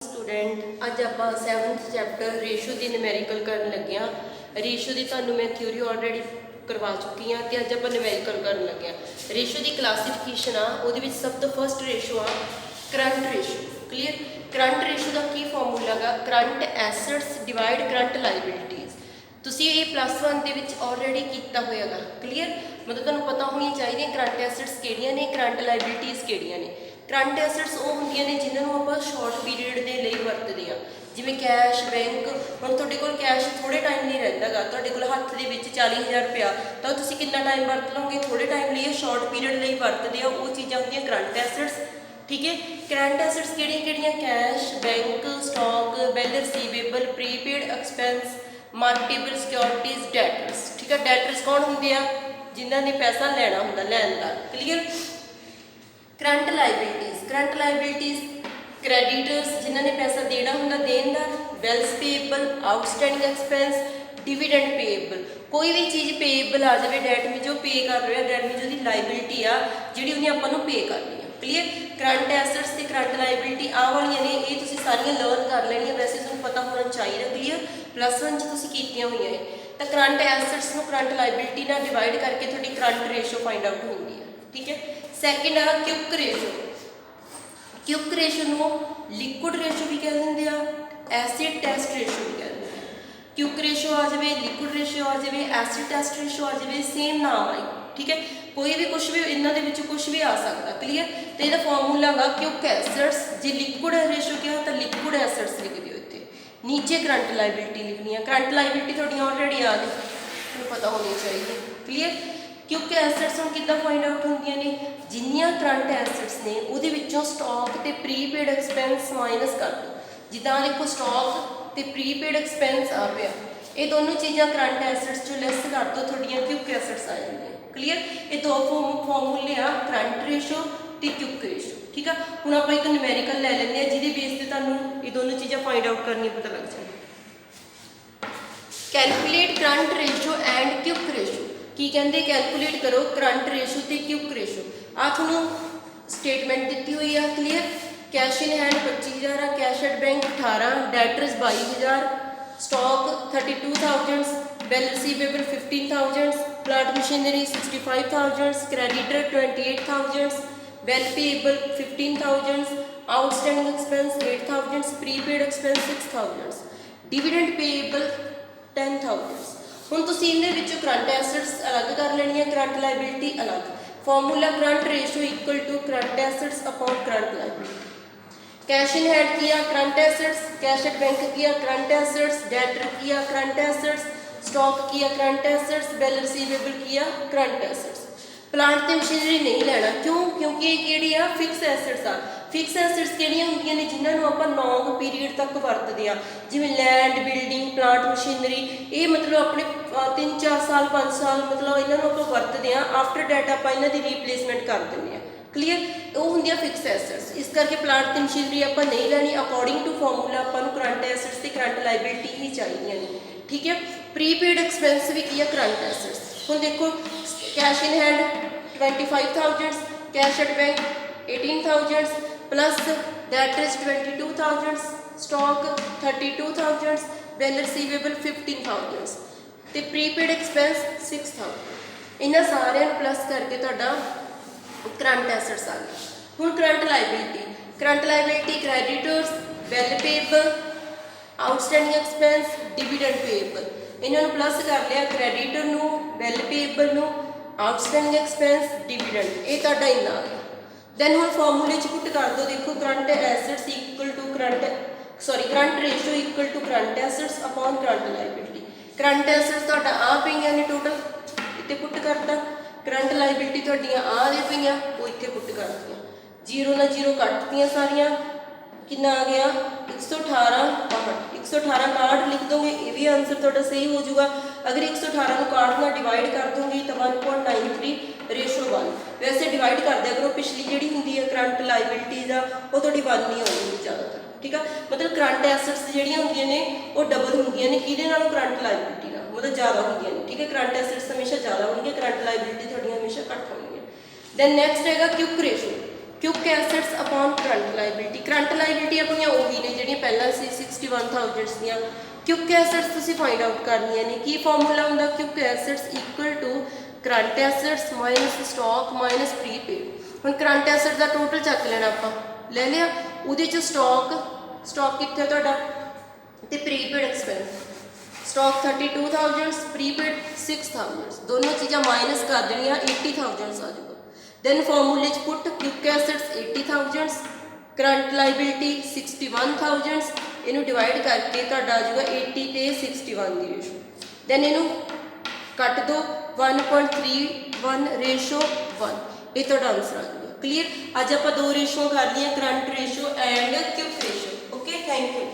Student अज आप 7th chapter ratio की numerical कर लगे हाँ। रेशो की तुहानू मैं थ्योरी ऑलरेडी करवा चुकी हाँ। तो अज आप न्यूमेरिकल कर लगे हाँ। रेशो की क्लासीफिकेशन आ वो सब तो फर्स्ट रेशो आ current ratio. Clear. Current ratio का की फॉर्मूला गा current assets divide current liabilities. तुसी ये +1 के ऑलरेडी किया होएगा। क्लीयर। मतलब तुहानू पता होनी चाहिए करंट एसेट्स किहड़ियां ने करंट लाइबिलिटीज़ किहड़ियां ने। करंट एसेट्स वो होंदियां ने जिन्होंने आप शॉर्ट पीरियड के लिए वरतते हैं जिमें कैश बैंक। हम तुहाडे कोल कैश थोड़े टाइम नहीं रहिंदा गा तुहाडे कोल हत्थ दे विच 40,000 रुपया तो तुसी कितना टाइम वरत लोगे थोड़े टाइम लिए शॉर्ट पीरियड लिए वरतते हैं वो चीज़ां होंदियां करंट एसेट्स। ठीक है। करंट एसेट्स किहड़ियां cash bank stock bill receivable prepaid expense marketable securities debtors. ठीक है। डेटर्स कौन होंगे आ जिन्हों ने पैसा लेना होंदा लैंदा। क्लीयर। करंट लाइबिलिटीज़ क्रेडिटर्स जिन्होंने पैसा देना होंगे देनदार bills payable outstanding expense dividend payable. कोई भी चीज़ पेएबल आ जाए डेट में जो पे कर रहा है डेट में जो लाइबिलिटी आ जी उन्हें आपको पे करनी है। क्लीयर। करंट एसेट्स ते करंट लाइबिलिटी आ वाली ने ये तुसीं सारियां लर्न कर लेनियां वैसे तुहानूं पता होना चाहिए। क्लीयर। +1 तुसीं कीतियां होईयां है तो करंट एसेट्स को करंट लाइबिलिटी नाल डिवाइड करके थोड़ी करंट रेशो फाइंड आउट होंदी है। ठीक है। सैकेंड आ क्विक रेशो। क्विक रेशो को लिक्विड रेशो भी कह देंगे एसिड टेस्ट रेशो भी कह देंगे। क्विक रेशो आ जाए लिक्विड रेशो आ जाए एसिड टेस्ट रेशो आ जाए सेम नाम आए। ठीक है। कोई भी कुछ भी इन्होंने कुछ भी आ सकता। क्लीयर। तो यह फॉर्मूला गा क्विक एसेट्स जे लिक्विड रेशो क्या तो लिक्विड एसेट्स लिख दियो इतने नीचे करंट लाइबिलिटी लिखनी है। करंट लाइबिलिटी थोड़ी ऑलरेडी आ गई पता होनी चाहिए। क्लीयर। क्योंकि एसेट्स हम कितना फाइंड आउट होंदियां ने जिन्नियां करंट एसेट्स ने उहदे विचों स्टॉक ते प्रीपेड एक्सपेंस माइनस कर दो। जिद्दां देखो स्टॉक ते प्रीपेड एक्सपेंस आ गया ये दोनों चीज़ां करंट एसेट्स चो लैस कर दो थोड़ियां क्विक एसेट्स आ जाएंगे। क्लीयर। ये दो फॉर्मूले आ करंट रेशो ते क्विक रेशो। ठीक है। हुण आपां एक न्यूमेरिकल लै लैंदे आ जिहदे बेस ते तुहानूं ये दोनों चीज़ां फाइंड आउट करनी पता लग जाए। Calculate current ratio and quick ratio की कहते कैलकुलेट करो करंट रेशो तो क्विक रेशो आ थोड़ा स्टेटमेंट दी हुई है। क्लीयर। कैश इन हैंड 25,000 आ cash at bank 18 debtors 22,000 stock 32,000 bill receivable 15,000 plant machinery 65,000 creditor 28,000 bill payable 15,000 outstanding expense 8,000 prepaid expense 6,000 dividend payable 10,000। हुण तुसीं इहदे विचों करंट एसेट्स अलग कर लेनी है करंट लाइबिलिटी अलग। Formula current ratio equal to current assets upon current liability. Cash in hand किया current assets cash at bank किया करंट एसेट्स डेटर किया करंट एसेट्स स्टॉक किया करंट एसेट्स बिल रिसीवेबल किया करंट एसेट्स। प्लांट ते machinery नहीं लेना क्यों क्योंकि ये किहड़ी आ फिक्स एसेट्स आ। फिक्स एसेट्स किहड़ियां होंदियां ने जिन्होंने आप लॉन्ग पीरीयड तक वरतते हैं जिवें लैंड बिल्डिंग प्लांट मशीनरी ये मतलब अपने 3-4 साल 5 साल मतलब इन्होंने आप वरतते हैं आफ्टर डेट आप इन्हों की रीप्लेसमेंट कर देंगे हैं। क्लीयर। वो होंगे फिक्स एसेट्स इस करके प्लांट की मशीनरी आप नहीं लैनी अकॉर्डिंग टू फॉर्मूला आपको करंट एसेट्स की करंट लाइबिलिटी ही चाहिए। ठीक है। प्रीपेड एक्सपेंस भी किया करंट एसेट्स। हम देखो cash in hand 25,000 cash at bank 18,000 plus debtors 22,000 stock 32,000 bill receivable 15,000 तो प्रीपेड एक्सपेंस 6,000 इन्होंने सारे प्लस करके तुहाडा करंट एसेट्स आ गए। हुण current liability creditors bill payable outstanding expense dividend payable इन्होंने प्लस कर लिया क्रेडिटर नूं बिल पेएबल नूं आउटस्टैंडिंग एक्सपेंस डिविडेंड ये तुहाडा इन्ना आ गया। दैन हम फॉर्मूले पुट कर दो देखो current assets equal to current ratio equal to current assets upon current liability. Current assets तुहाडा आ पईयां ने टोटल इत्ते पुट करता करंट लाइबिलिटी तुहाडियां आ दे पईयां वो इत्थे पुट कर दियां जीरो ना जीरो कटतियां सारियां कितना आ गया 118 61 118 61 लिख दोगे ये भी आंसर थोड़ा सही हो जाएगा। अगर 118 को 60 ना डिवाइड कर दोगे तो 1.93 रेशो 1 वैसे डिवाइड कर दिया करो पिछली जी होंगी है करंट लाइबिलिटीज़ आ वो थोड़ी 1 नहीं होगी ज़्यादातर। ठीक है। मतलब करंट एसेट्स जड़ियाँ होंगे ने वो डबल होंगे ने कि करंट लाइबिलिटी ना मतलब ज़्यादा होंगे। ठीक है। करंट एसेट्स हमेशा ज़्यादा होंगे करंट लाइबिलिटी थोड़ी हमेशा घट होंगे। दैन नैक्सट है quick ratio. Quick assets upon current liability. Current liability upon ਉਹੀ ਨੇ ਜਿਹੜੀਆਂ ਪਹਿਲਾਂ ਸੀ 61000 ਦੀਆਂ। क्विक एसेट्स ਤੁਸੀਂ फाइंड आउट ਕਰਨੀਆਂ ਨੇ। ਕੀ ਫਾਰਮੂਲਾ ਹੁੰਦਾ quick assets equal to current assets minus stock minus prepaid. ਹੁਣ करंट एसेट्स ਦਾ ਟੋਟਲ ਚੱਕ ਲੈਣਾ ਆਪਾਂ, ਲੈ ਲਿਆ, ਉਹਦੇ ਚ ਸਟਾਕ ਕਿੱਥੇ ਤੁਹਾਡਾ ਤੇ ਪ੍ਰੀਪੇਡ ਐਕਸਪੈਂਸ। स्टॉक 32,000, प्रीपेड 6,000, दोनों चीज़ा माइनस कर देनिया 80,000 आ जाएगा। दैन फॉर्मूले put quick assets 80,000, current liability 61,000, इनू डिवाइड करके तुहाडा आ जाएगा 80 ते 61 की रेशो। दैन इनू कट दो 1.31 रेशो 1, ये तुहाडा आंसर आ जाएगा। क्लीयर। अज आप दो रेशो कर लिया, current ratio and quick ratio. Okay, thank you.